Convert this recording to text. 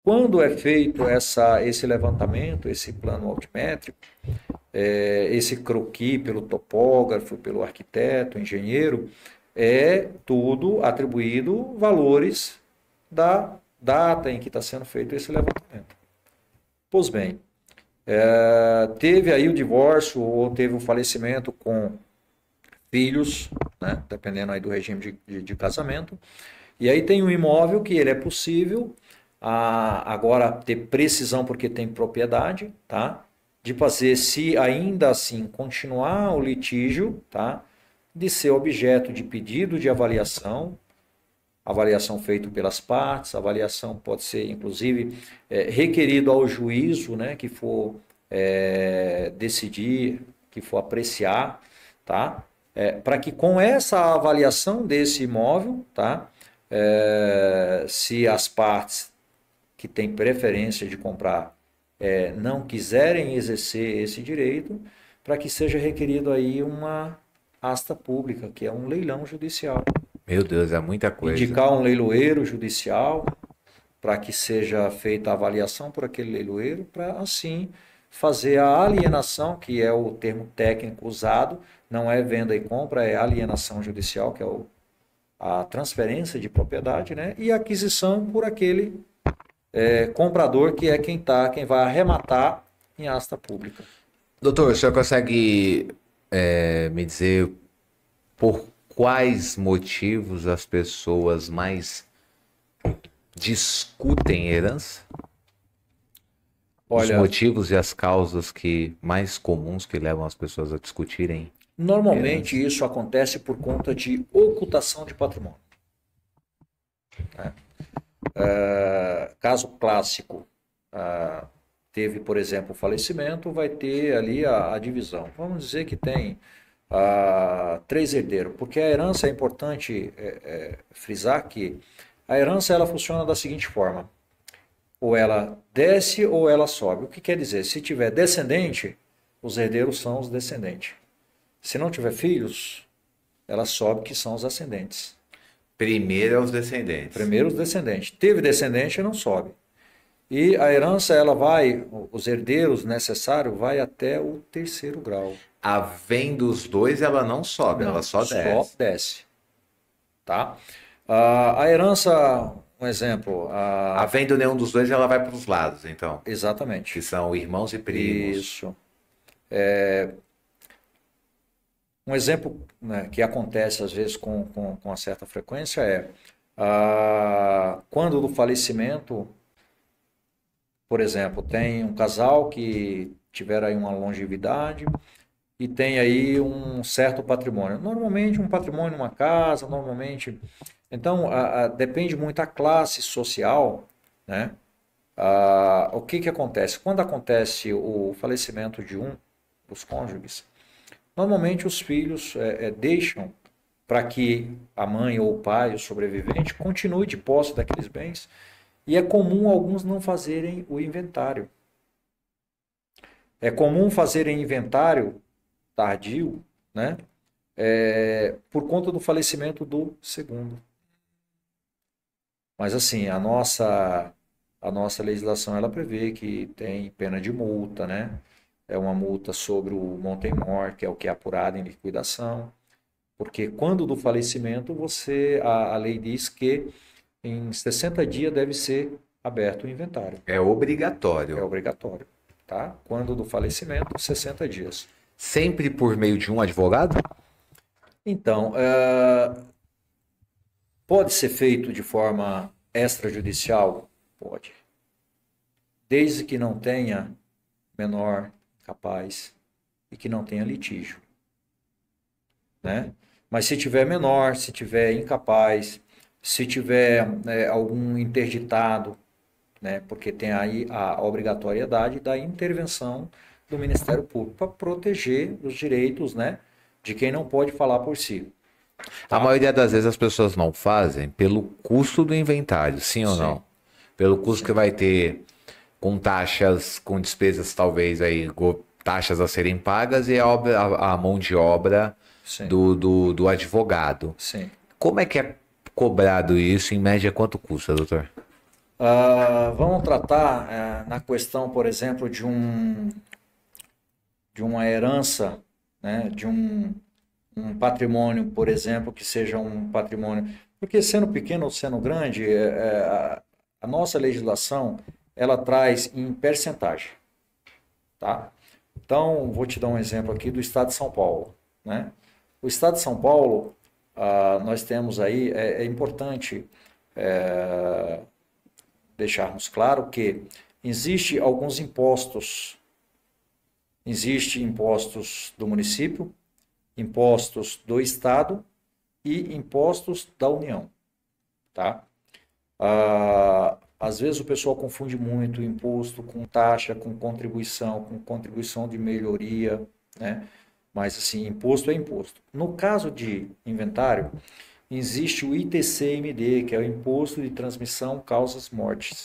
Quando é feito esse levantamento, esse plano altimétrico, esse croquis pelo topógrafo, pelo arquiteto, engenheiro, é tudo atribuído valores da data em que está sendo feito esse levantamento. Pois bem, teve aí o divórcio ou teve o falecimento com filhos, né, dependendo aí do regime de casamento, e aí tem um imóvel que ele é possível agora ter precisão porque tem propriedade, tá? De fazer, se ainda assim continuar o litígio, tá? De ser objeto de pedido de avaliação feita pelas partes, avaliação pode ser inclusive requerido ao juízo, né? Que for decidir, que for apreciar, tá? Para que com essa avaliação desse imóvel, tá? Se as partes que têm preferência de comprar não quiserem exercer esse direito, para que seja requerido aí uma asta pública, que é um leilão judicial. Meu Deus, é muita coisa. Indicar um leiloeiro judicial para que seja feita a avaliação por aquele leiloeiro, para assim fazer a alienação, que é o termo técnico usado, não é venda e compra, é alienação judicial, que é a transferência de propriedade, né? E a aquisição por aquele comprador, que é quem vai arrematar em asta pública. Doutor, o senhor consegue me dizer por quais motivos as pessoas mais discutem herança? Os Olha, motivos e as causas que mais comuns que levam as pessoas a discutirem normalmente herança? isso acontece por conta de ocultação de patrimônio. Né? Caso clássico, teve, por exemplo, o falecimento, vai ter ali a divisão. Vamos dizer que tem 3 herdeiros, porque a herança é importante frisar que a herança ela funciona da seguinte forma: ou ela desce ou ela sobe. O que quer dizer? Se tiver descendente, os herdeiros são os descendentes. Se não tiver filhos, ela sobe, que são os ascendentes. Primeiro é os descendentes. Primeiro os descendentes. Teve descendente, não sobe. E a herança, ela vai, os herdeiros necessários, vai até o 3º grau. Havendo os dois, ela não sobe, ela Não, só só desce. desce. Tá? A herança, um exemplo. Havendo nenhum dos dois, ela vai para os lados, então. Que Exatamente. são irmãos e primos. Isso. Um exemplo, né, que acontece às vezes com uma certa frequência quando do falecimento, por exemplo, tem um casal que tiver aí uma longevidade e tem aí um certo patrimônio. Normalmente um patrimônio numa casa, normalmente. Então, depende muito da classe social, né? O que acontece? Quando acontece o falecimento de um dos cônjuges, normalmente os filhos deixam para que a mãe ou o pai, o sobrevivente, continue de posse daqueles bens. E é comum alguns não fazerem o inventário. É comum fazerem inventário tardio, né? Por conta do falecimento do segundo. Mas assim, a nossa legislação ela prevê que tem pena de multa, né? É uma multa sobre o montemor, que é o que é apurado em liquidação. Porque quando do falecimento, a lei diz que em 60 dias deve ser aberto o inventário. É É obrigatório. obrigatório, tá? Quando do falecimento, 60 dias. Sempre por meio de um advogado? Então, pode ser feito de forma extrajudicial? Pode. Desde que não tenha menor capaz e que não tenha litígio, né? Mas se tiver menor, se tiver incapaz, se tiver algum interditado, né? Porque tem aí a obrigatoriedade da intervenção do Ministério Público para proteger os direitos, né? De quem não pode falar por si, A tá? maioria das vezes as pessoas não fazem pelo custo do inventário, sim ou Sim, não? Pelo custo que sim, vai ter com taxas, com despesas talvez aí, taxas a serem pagas e a mão de obra sim, do advogado. sim. Como é que é cobrado isso? Em média, quanto custa, doutor? Vamos tratar na questão, por exemplo, de uma herança, né, de um patrimônio, por exemplo, que seja um patrimônio. Porque sendo pequeno ou sendo grande, a nossa legislação ela traz em percentagem, tá? Então, vou te dar um exemplo aqui do Estado de São Paulo, né? O Estado de São Paulo, nós temos aí, é importante deixarmos claro que existe alguns impostos. Existem impostos do município, impostos do Estado e impostos da União, tá? Às vezes o pessoal confunde muito imposto com taxa, com contribuição de melhoria, né? Mas assim, imposto é imposto. No caso de inventário, existe o ITCMD, que é o Imposto de Transmissão Causas Mortes.